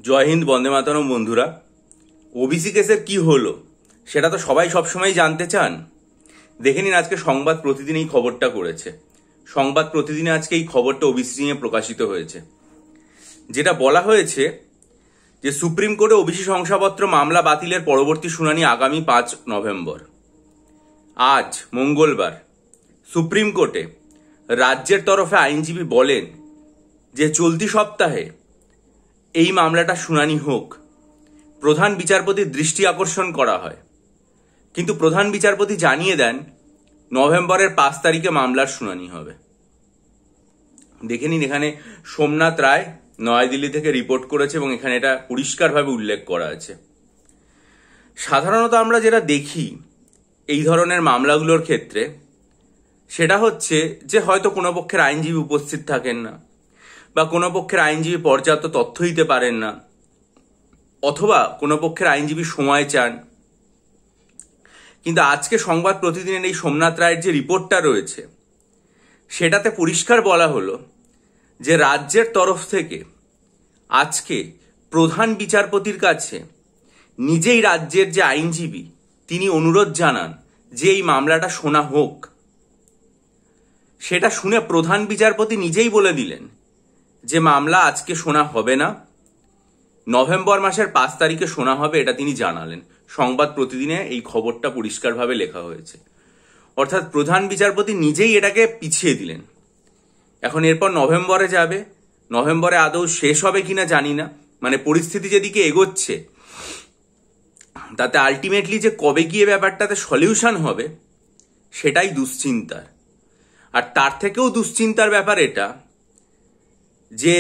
জয় হিন্দ, বন্দে মাতরম। বন্ধুরা, ওবিসি কেসের কি হলো সেটা তো সবাই সবসময় জানতে চান। দেখে নিন, আজকে সংবাদ প্রতিদিন এই খবরটা করেছে। সংবাদ প্রতিদিনে আজকে এই খবরটা ওবিসি নিয়ে প্রকাশিত হয়েছে, যেটা বলা হয়েছে যে সুপ্রিম কোর্টে ওবিসি শংসাপত্র মামলা বাতিলের পরবর্তী শুনানি আগামী 5 নভেম্বর। আজ মঙ্গলবার সুপ্রিম কোর্টে রাজ্যের তরফে আইনজীবী বলেন যে চলতি সপ্তাহে এই মামলাটা শুনানি হোক, প্রধান বিচারপতির দৃষ্টি আকর্ষণ করা হয়। কিন্তু প্রধান বিচারপতি জানিয়ে দেন নভেম্বরের 5 তারিখে মামলার শুনানি হবে। দেখে নিন, এখানে সোমনাথ রায় নয়াদিল্লি থেকে রিপোর্ট করেছে এবং এখানে এটা পরিষ্কারভাবে উল্লেখ করা আছে। সাধারণত আমরা যেটা দেখি এই ধরনের মামলাগুলোর ক্ষেত্রে, সেটা হচ্ছে যে হয়তো কোনো পক্ষের আইনজীবী উপস্থিত থাকেন না, বা কোনো পক্ষের আইনজীবী পর্যাপ্ত তথ্য দিতে পারেন না, অথবা কোনো পক্ষের আইনজীবী সময় চান। কিন্তু আজকে সংবাদ প্রতিদিনের এই সোমনাথ রায়ের যে রিপোর্টটা রয়েছে, সেটাতে পরিষ্কার বলা হলো যে রাজ্যের তরফ থেকে আজকে প্রধান বিচারপতির কাছে নিজেই রাজ্যের যে আইনজীবী তিনি অনুরোধ জানান যে এই মামলাটা শোনা হোক। সেটা শুনে প্রধান বিচারপতি নিজেই বলে দিলেন যে মামলা আজকে শোনা হবে না, নভেম্বর মাসের 5 তারিখে শোনা হবে, এটা তিনি জানালেন। সংবাদ প্রতিদিনে এই খবরটা পরিষ্কারভাবে লেখা হয়েছে। অর্থাৎ প্রধান বিচারপতি নিজেই এটাকে পিছিয়ে দিলেন। এখন এরপর নভেম্বরে যাবে, নভেম্বরে আদৌ শেষ হবে কিনা জানি না। মানে পরিস্থিতি যেদিকে এগোচ্ছে, তাতে আলটিমেটলি যে কবে গিয়ে ব্যাপারটাতে সলিউশন হবে সেটাই দুশ্চিন্তার। আর তার থেকেও দুশ্চিন্তার ব্যাপার এটা যে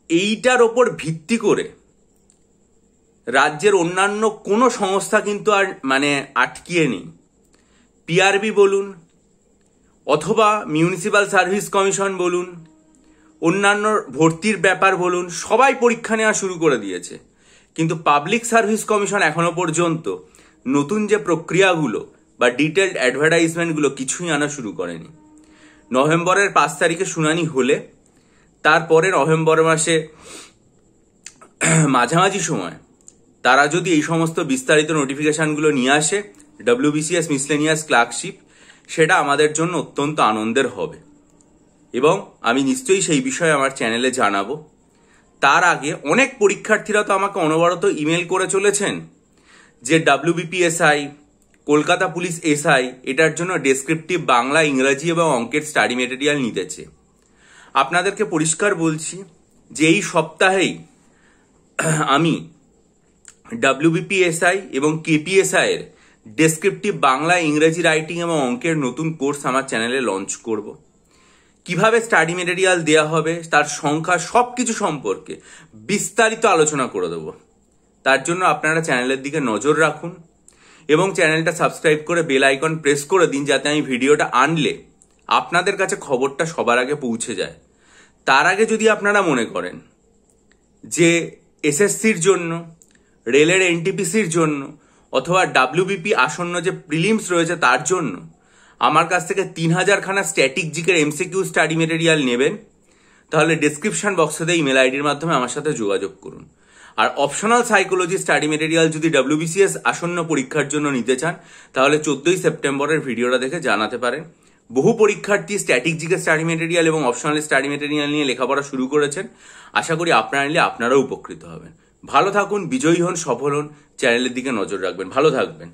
এইটার ওপর ভিত্তি করে রাজ্যের অন্যান্য কোনো সংস্থা কিন্তু আর আটকিয়ে নেই। পিআরবি বলুন, অথবা মিউনিসিপ্যাল সার্ভিস কমিশন বলুন, অন্যান্য ভর্তির ব্যাপার বলুন, সবাই পরীক্ষা নেওয়া শুরু করে দিয়েছে। কিন্তু পাবলিক সার্ভিস কমিশন এখনো পর্যন্ত নতুন যে প্রক্রিয়াগুলো বা ডিটেলড অ্যাডভার্টাইজমেন্টগুলো কিছুই আনা শুরু করেনি। নভেম্বরের 5 তারিখে শুনানি হলে তারপরে নভেম্বর মাসে মাঝামাঝি সময় তারা যদি এই সমস্ত বিস্তারিত নোটিফিকেশনগুলো নিয়ে আসে, WBCS মিসলেনিয়াস ক্লার্কশিপ, সেটা আমাদের জন্য অত্যন্ত আনন্দের হবে এবং আমি নিশ্চয়ই সেই বিষয়ে আমার চ্যানেলে জানাবো। তার আগে অনেক পরীক্ষার্থীরা তো আমাকে অনবরত ইমেল করে চলেছেন যে WBPSI, কলকাতা পুলিশ SI এটার জন্য ডেসক্রিপটিভ বাংলা, ইংরাজি এবং অঙ্কের স্টাডি মেটেরিয়াল নিতেছে। আপনাদেরকে পরিষ্কার বলছি যে এই সপ্তাহেই আমি WBPSI এবং KPSI এর ডেসক্রিপটিভ বাংলা, ইংরেজি রাইটিং এবং অঙ্কের নতুন কোর্স আমার চ্যানেলে লঞ্চ করব। কিভাবে স্টাডি মেটেরিয়াল দেওয়া হবে, তার সংখ্যা, সবকিছু সম্পর্কে বিস্তারিত আলোচনা করে দেব। তার জন্য আপনারা চ্যানেলের দিকে নজর রাখুন এবং চ্যানেলটা সাবস্ক্রাইব করে বেল আইকন প্রেস করে দিন, যাতে আমি ভিডিওটা আনলে আপনাদের কাছে খবরটা সবার আগে পৌঁছে যায়। তার আগে যদি আপনারা মনে করেন যে SSCর জন্য, রেলের NTPCর জন্য, অথবা WBP আসন্ন যে প্রিলিমস রয়েছে তার জন্য আমার কাছ থেকে 3000 খানা স্ট্যাটিক জিকের MCQ স্টাডি মেটেরিয়াল নেবেন, তাহলে ডেসক্রিপশন বক্সে ইমেল আইডির মাধ্যমে আমার সাথে যোগাযোগ করুন। আর অপশনাল সাইকোলজি স্টাডি মেটেরিয়াল যদি WBCS আসন্ন পরীক্ষার জন্য নিতে চান, তাহলে 14 সেপ্টেম্বরের ভিডিওটা দেখে জানাতে পারেন। বহু পরীক্ষার্থী স্ট্যাটিক জিকের স্টাডি মেটেরিয়াল এবং অপশনাল স্টাডি মেটেরিয়াল নিয়ে লেখাপড়া শুরু করেছেন। আশা করি আপনারা নিলে আপনারাও উপকৃত হবেন। ভালো থাকুন, বিজয়ী হন, সফল হন, চ্যানেলের দিকে নজর রাখবেন। ভালো থাকবেন।